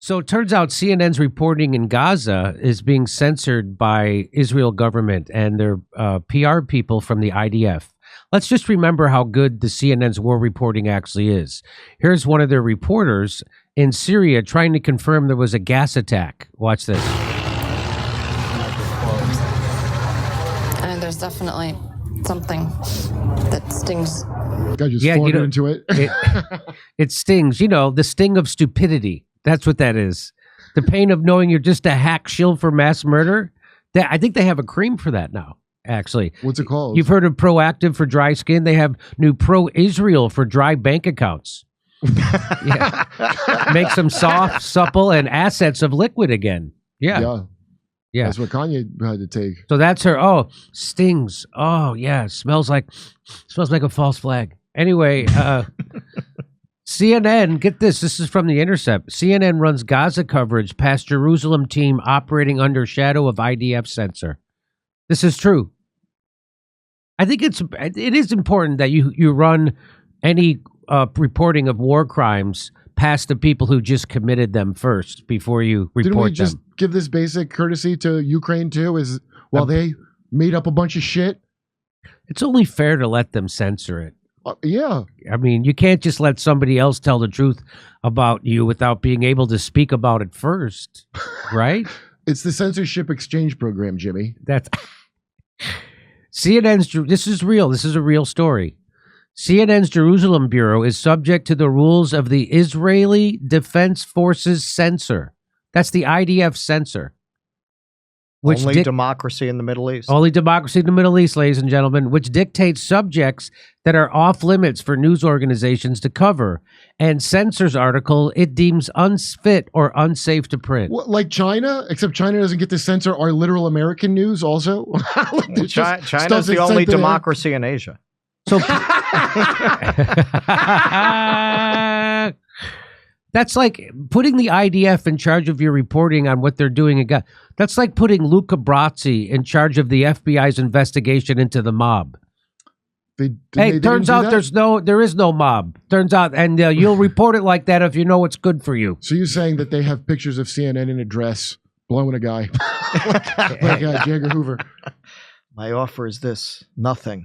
So it turns out CNN's reporting in Gaza is being censored by Israel government and their PR people from the IDF. Let's just remember how good the CNN's war reporting actually is. Here's one of their reporters in Syria trying to confirm there was a gas attack. Watch this. And there's definitely something that stings. Guy just farted into it. It stings. You know, the sting of stupidity. That's what that is. The pain of knowing you're just a hack shill for mass murder. I think they have a cream for that now, actually. What's it called? You've heard of Proactive for dry skin. They have new Pro-Israel for dry bank accounts. Yeah. Makes them soft, supple, and assets of liquid again. Yeah. That's what Kanye had to take. So that's her. Oh, stings. Oh, yeah. Smells like a false flag. Anyway, CNN, get this. This is from the Intercept. CNN runs Gaza coverage past Jerusalem team operating under shadow of IDF censor. This is true. I think it is important that you run any reporting of war crimes past the people who just committed them first before you report them. Didn't we just give this basic courtesy to Ukraine too? They made up a bunch of shit? It's only fair to let them censor it. Yeah. I mean, you can't just let somebody else tell the truth about you without being able to speak about it first, right? It's the censorship exchange program, Jimmy. That's CNN's. This is real. This is a real story. CNN's Jerusalem bureau is subject to the rules of the Israeli Defense Forces censor. That's the IDF censor. Only democracy in the Middle East. Only democracy in the Middle East, ladies and gentlemen, which dictates subjects that are off limits for news organizations to cover and censors article it deems unfit or unsafe to print. What, like China? Except China doesn't get to censor our literal American news also? China's the only democracy in Asia. So that's like putting the IDF in charge of your reporting on what they're doing. That's like putting Luca Brasi in charge of the FBI's investigation into the mob. Turns out there is no mob. Turns out, and you'll report it like that if you know what's good for you. So you're saying that they have pictures of CNN in a dress blowing a guy like J. Edgar Hoover. My offer is this: nothing.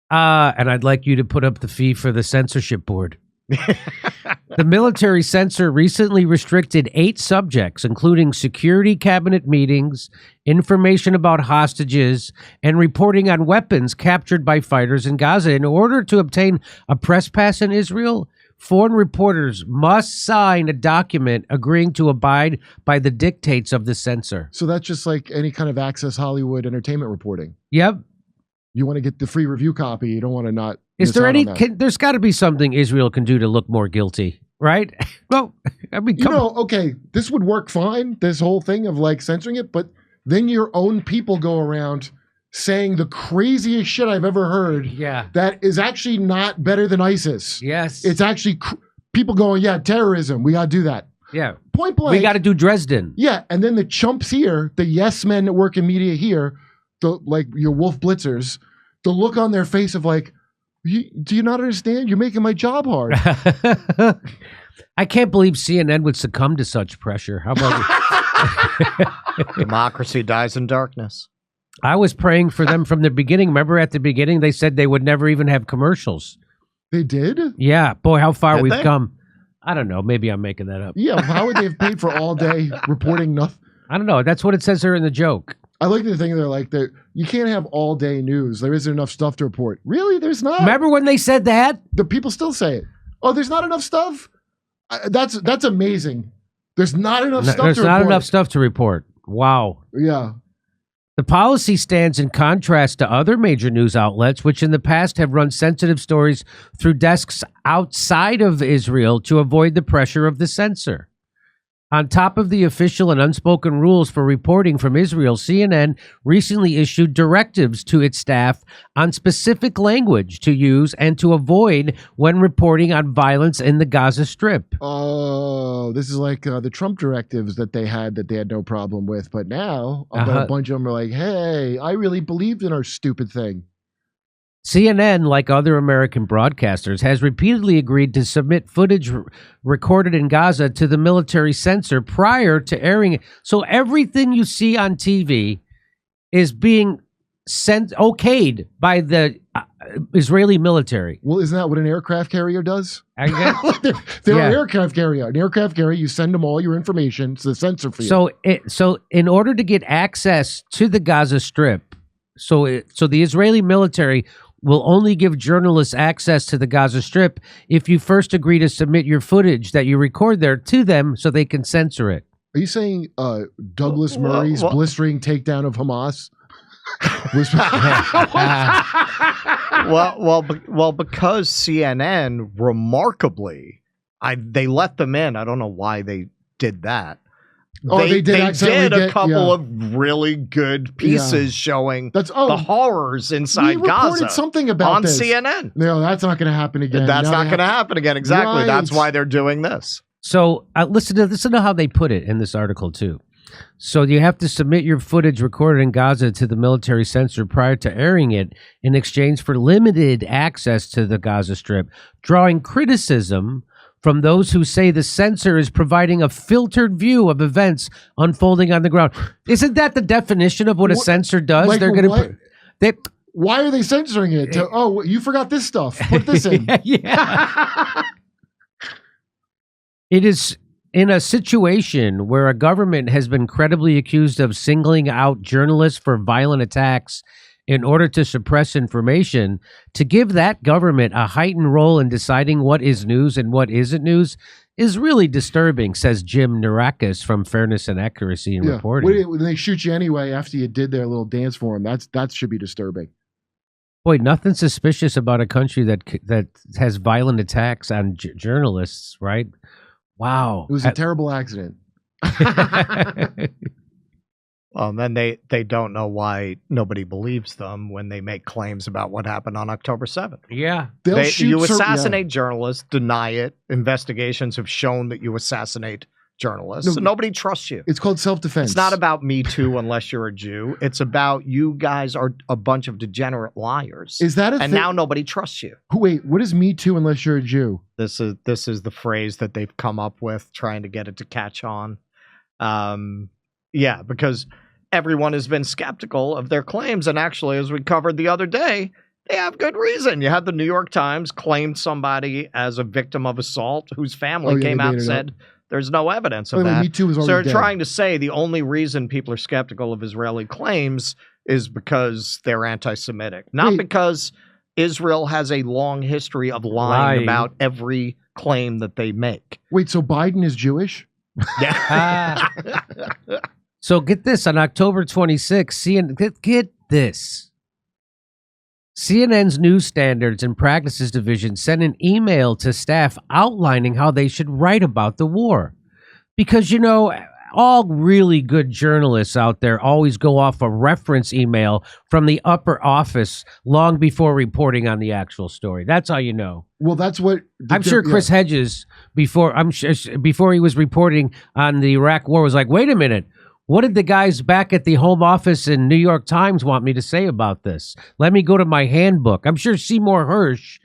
And I'd like you to put up the fee for the censorship board. The military censor recently restricted 8 subjects, including security cabinet meetings, information about hostages, and reporting on weapons captured by fighters in Gaza. In order to obtain a press pass in Israel, foreign reporters must sign a document agreeing to abide by the dictates of the censor. So that's just like any kind of Access Hollywood entertainment reporting. Yep. You want to get the free review copy. You don't want to not. Is there any? There's got to be something Israel can do to look more guilty, right? Well, I mean, okay, this would work fine. This whole thing of like censoring it, but then your own people go around saying the craziest shit I've ever heard. Yeah, that is actually not better than ISIS. Yes, it's actually people going, yeah, terrorism. We got to do that. Yeah, point blank. We got to do Dresden. Yeah, and then the chumps here, the yes men that work in media here. Like your wolf blitzers, the look on their face of like, do you not understand? You're making my job hard. I can't believe CNN would succumb to such pressure. How about Democracy dies in darkness. I was praying for them from the beginning. Remember at the beginning, they said they would never even have commercials. They did? Yeah. Boy, how far we've come. I don't know. Maybe I'm making that up. Yeah. How would they have paid for all day reporting nothing? I don't know. That's what it says here in the joke. I like the thing they're like that. You can't have all day news. There isn't enough stuff to report. Really? There's not. Remember when they said that? The people still say it. Oh, there's not enough stuff. That's amazing. There's not enough stuff to report. There's not enough stuff to report. Wow. Yeah. The policy stands in contrast to other major news outlets, which in the past have run sensitive stories through desks outside of Israel to avoid the pressure of the censor. On top of the official and unspoken rules for reporting from Israel, CNN recently issued directives to its staff on specific language to use and to avoid when reporting on violence in the Gaza Strip. Oh, this is like the Trump directives that they had no problem with. But now a bunch of them are like, hey, I really believed in our stupid thing. CNN, like other American broadcasters, has repeatedly agreed to submit footage recorded in Gaza to the military censor prior to airing it. So everything you see on TV is being okayed by the Israeli military. Well, isn't that what an aircraft carrier does? I guess. They're an aircraft carrier. An aircraft carrier, you send them all your information to the censor for you. So in order to get access to the Gaza Strip, so the Israeli military will only give journalists access to the Gaza Strip if you first agree to submit your footage that you record there to them so they can censor it. Are you saying Douglas Murray's blistering takedown of Hamas? well, because CNN remarkably, they let them in. I don't know why they did that. They did a couple of really good pieces showing the horrors inside Gaza. Something about on this. CNN. No, that's not going to happen again. That's not going to happen again. Exactly. Right. That's why they're doing this. So listen to how they put it in this article too. So you have to submit your footage recorded in Gaza to the military censor prior to airing it in exchange for limited access to the Gaza Strip, drawing criticism from those who say the censor is providing a filtered view of events unfolding on the ground. Isn't that the definition of what a censor does? Like, they're going to. Why are they censoring it? You forgot this stuff. Put this in. Yeah. It is in a situation where a government has been credibly accused of singling out journalists for violent attacks in order to suppress information, to give that government a heightened role in deciding what is news and what isn't news is really disturbing, says Jim Narakis from Fairness and Accuracy in Reporting. When they shoot you anyway after you did their little dance for them, that should be disturbing. Boy, nothing suspicious about a country that has violent attacks on journalists, right? Wow. It was a terrible accident. And then they don't know why nobody believes them when they make claims about what happened on October 7th. Yeah. You assassinate journalists, deny it. Investigations have shown that you assassinate journalists. So nobody trusts you. It's called self-defense. It's not about Me Too unless you're a Jew. It's about you guys are a bunch of degenerate liars. Is that a thing? And now nobody trusts you. Wait, what is Me Too unless you're a Jew? This is the phrase that they've come up with, trying to get it to catch on. Because everyone has been skeptical of their claims. And actually, as we covered the other day, they have good reason. You had the New York Times claimed somebody as a victim of assault whose family came out and said there's no evidence of that. Me Too is so they're dead. Trying to say the only reason people are skeptical of Israeli claims is because they're anti-Semitic, not because Israel has a long history of lying about every claim that they make. Wait, so Biden is Jewish? Yeah. So get this, on October 26th, get this. CNN's News Standards and Practices Division sent an email to staff outlining how they should write about the war. Because, all really good journalists out there always go off a reference email from the upper office long before reporting on the actual story. That's how you know. Well, that's what I'm sure Chris Hedges, before he was reporting on the Iraq war, was like, wait a minute. What did the guys back at the Home Office in New York Times want me to say about this? Let me go to my handbook. I'm sure Seymour Hersh.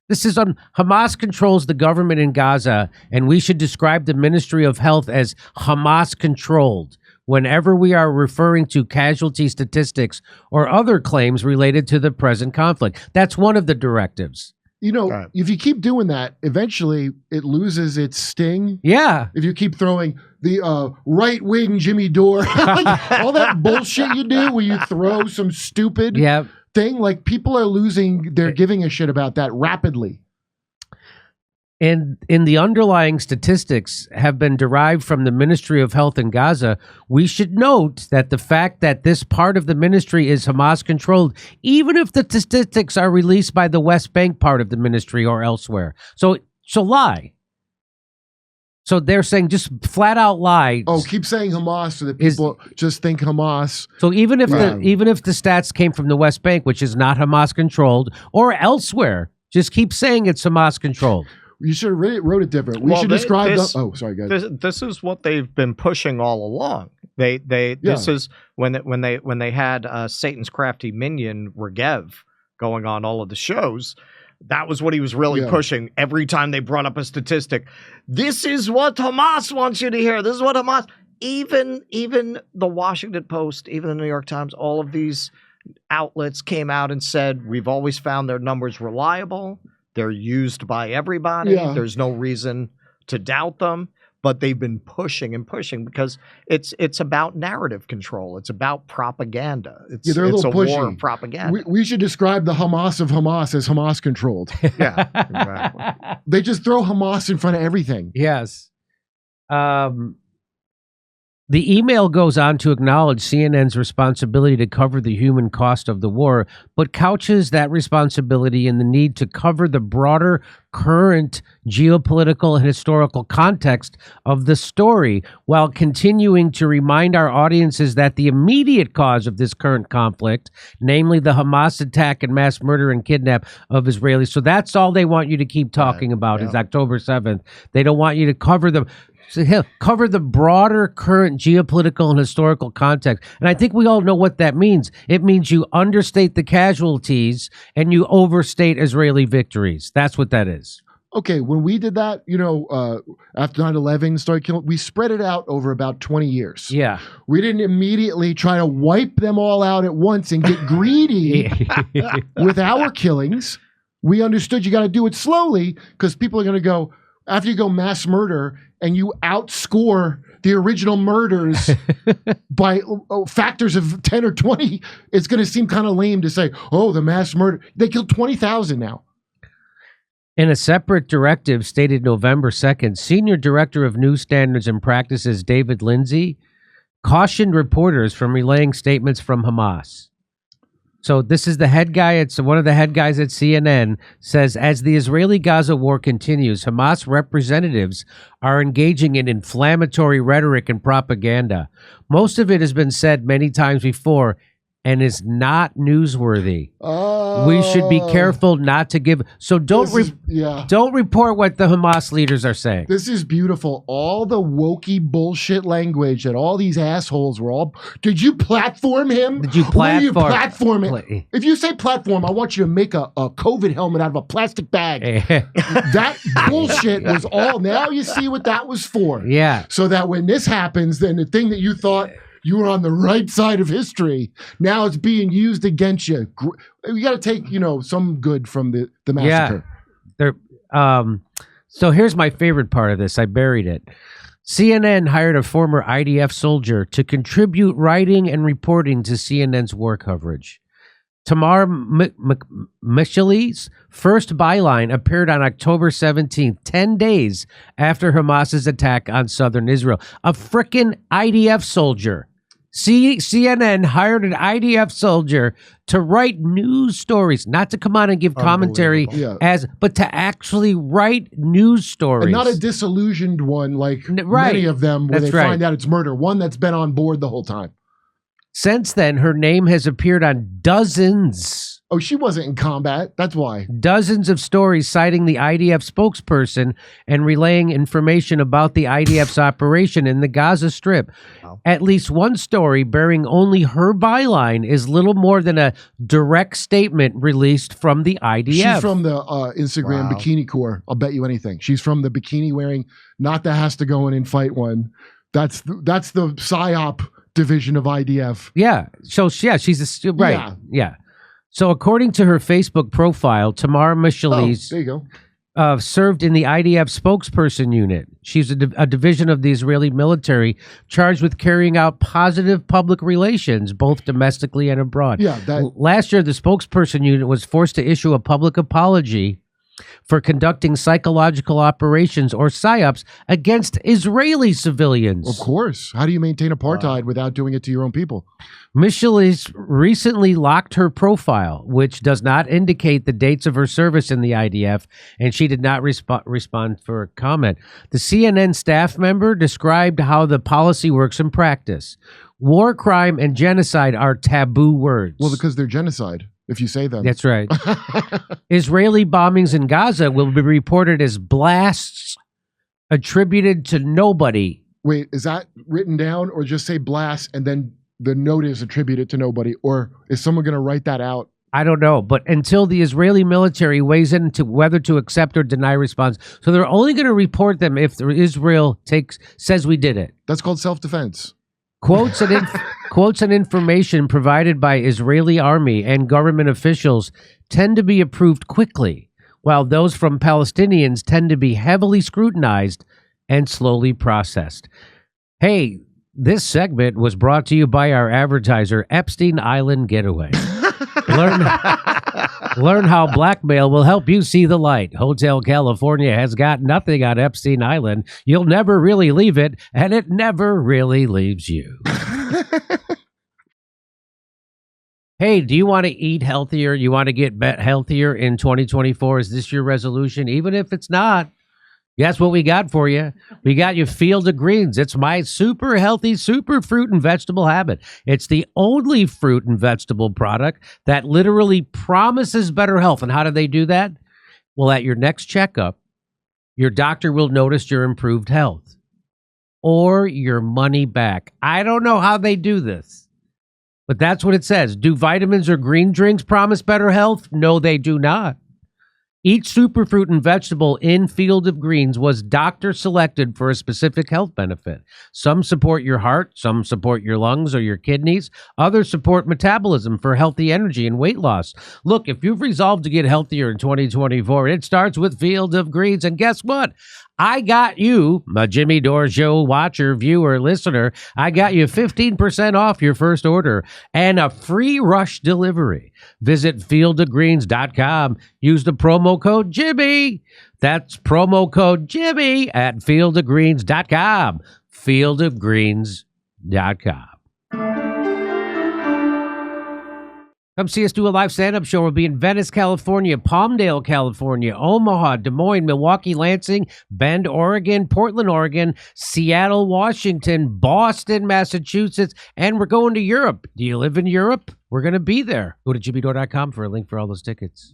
This is on Hamas controls the government in Gaza, and we should describe the Ministry of Health as Hamas controlled whenever we are referring to casualty statistics or other claims related to the present conflict. That's one of the directives. If you keep doing that, eventually it loses its sting. Yeah. If you keep throwing the right-wing Jimmy Dore, all that bullshit you do where you throw some stupid thing, like people are losing their giving a shit about that rapidly. And in the underlying statistics have been derived from the Ministry of Health in Gaza, we should note that the fact that this part of the ministry is Hamas controlled, even if the statistics are released by the West Bank part of the ministry or elsewhere. So lie. So they're saying just flat out lie. Oh, keep saying Hamas so that people just think Hamas. So even if the stats came from the West Bank, which is not Hamas controlled, or elsewhere, just keep saying it's Hamas controlled. You should have wrote it different. We should describe this. Oh, sorry, guys. This is what they've been pushing all along. This is when they had Satan's crafty minion Regev going on all of the shows, that was what he was really pushing every time they brought up a statistic. This is what Hamas wants you to hear. This is what Hamas... Even the Washington Post, even the New York Times, all of these outlets came out and said, we've always found their numbers reliable. They're used by everybody. Yeah. There's no reason to doubt them. But they've been pushing and pushing because it's about narrative control. It's about propaganda. It's a war of propaganda. We should describe the Hamas of Hamas as Hamas controlled. Yeah, exactly. They just throw Hamas in front of everything. Yes. The email goes on to acknowledge CNN's responsibility to cover the human cost of the war, but couches that responsibility in the need to cover the broader current geopolitical and historical context of the story, while continuing to remind our audiences that the immediate cause of this current conflict, namely the Hamas attack and mass murder and kidnap of Israelis. So that's all they want you to keep talking about is October 7th. They don't want you to cover the broader current geopolitical and historical context. And I think we all know what that means. It means you understate the casualties and you overstate Israeli victories. That's what that is. Okay, when we did that, after 9/11 started killing, we spread it out over about 20 years. Yeah. We didn't immediately try to wipe them all out at once and get greedy with our killings. We understood you got to do it slowly because people are going to go, after you go mass murder and you outscore the original murders by factors of 10 or 20, it's going to seem kind of lame to say, oh, the mass murder. They killed 20,000 now. In a separate directive stated November 2nd, Senior Director of News Standards and Practices David Lindsay cautioned reporters from relaying statements from Hamas. So this is the head guy. It's one of the head guys at CNN says, as the Israeli-Gaza war continues, Hamas representatives are engaging in inflammatory rhetoric and propaganda. Most of it has been said many times before and is not newsworthy. Oh. We should be careful not to give. So don't report what the Hamas leaders are saying. This is beautiful. All the wokey bullshit language that all these assholes were all. Did you platform him? Did you platform him? If you say platform, I want you to make a COVID helmet out of a plastic bag. That bullshit was all. Now you see what that was for. Yeah. So that when this happens, then the thing that you thought you were on the right side of history, now it's being used against you. You got to take, some good from the massacre. Yeah. So here's my favorite part of this. I buried it. CNN hired a former IDF soldier to contribute writing and reporting to CNN's war coverage. Tamar Mishali's first byline appeared on October 17th, 10 days after Hamas's attack on southern Israel. A frickin' IDF soldier. CNN hired an IDF soldier to write news stories, not to come on and give commentary, but to actually write news stories. And not a disillusioned one like many of them where find out it's murder. One that's been on board the whole time. Since then, her name has appeared on dozens. Oh, she wasn't in combat. That's why. Dozens of stories citing the IDF spokesperson and relaying information about the IDF's operation in the Gaza Strip. Wow. At least one story bearing only her byline is little more than a direct statement released from the IDF. She's from the Instagram Bikini Corps. I'll bet you anything. She's from the bikini wearing, not the has to go in and fight one. That's the PSYOP division of IDF. Yeah. So she's right. Yeah. So according to her Facebook profile, Tamar Mishali's there you go. Served in the IDF spokesperson unit. She's a division of the Israeli military charged with carrying out positive public relations, both domestically and abroad. Yeah. Last year, the spokesperson unit was forced to issue a public apology for conducting psychological operations or psyops against Israeli civilians. Of course. How do you maintain apartheid without doing it to your own people? Michelis recently locked her profile, which does not indicate the dates of her service in the IDF, and she did not respond for a comment. The CNN staff member described how the policy works in practice. War crime and genocide are taboo words. Well, because they're genocide. If you say them. That's right. Israeli bombings in Gaza will be reported as blasts attributed to nobody. Wait, is that written down, or just say blast and then the note is attributed to nobody? Or is someone going to write that out I don't know, but until the Israeli military weighs in to whether to accept or deny response. So they're only going to report them if Israel says we did it. That's called self-defense. Quotes and information provided by Israeli army and government officials tend to be approved quickly, while those from Palestinians tend to be heavily scrutinized and slowly processed. Hey, this segment was brought to you by our advertiser, Epstein Island Getaway. Learn how blackmail will help you see the light. Hotel California has got nothing on Epstein Island. You'll never really leave it, and it never really leaves you. Hey, do you want to eat healthier? You want to get healthier in 2024? Is this your resolution? Even if it's not, guess what we got for you? We got you Field of Greens. It's my super healthy, super fruit and vegetable habit. It's the only fruit and vegetable product that literally promises better health. And how do they do that? Well, at your next checkup, your doctor will notice your improved health or your money back. I don't know how they do this, but that's what it says. Do vitamins or green drinks promise better health? No, they do not. Each superfruit and vegetable in Field of Greens was doctor selected for a specific health benefit. Some support your heart, some support your lungs or your kidneys, others support metabolism for healthy energy and weight loss. Look, if you've resolved to get healthier in 2024, it starts with Field of Greens. And guess what? I got you, my Jimmy Dore Show watcher, viewer, listener, I got you 15% off your first order and a free rush delivery. Visit fieldofgreens.com. Use the promo code Jimmy. That's promo code Jimmy at fieldofgreens.com. Fieldofgreens.com. Come see us do a live stand-up show. We'll be in Venice, California, Palmdale, California, Omaha, Des Moines, Milwaukee, Lansing, Bend, Oregon, Portland, Oregon, Seattle, Washington, Boston, Massachusetts, and we're going to Europe. Do you live in Europe? We're going to be there. Go to jimmydore.com for a link for all those tickets.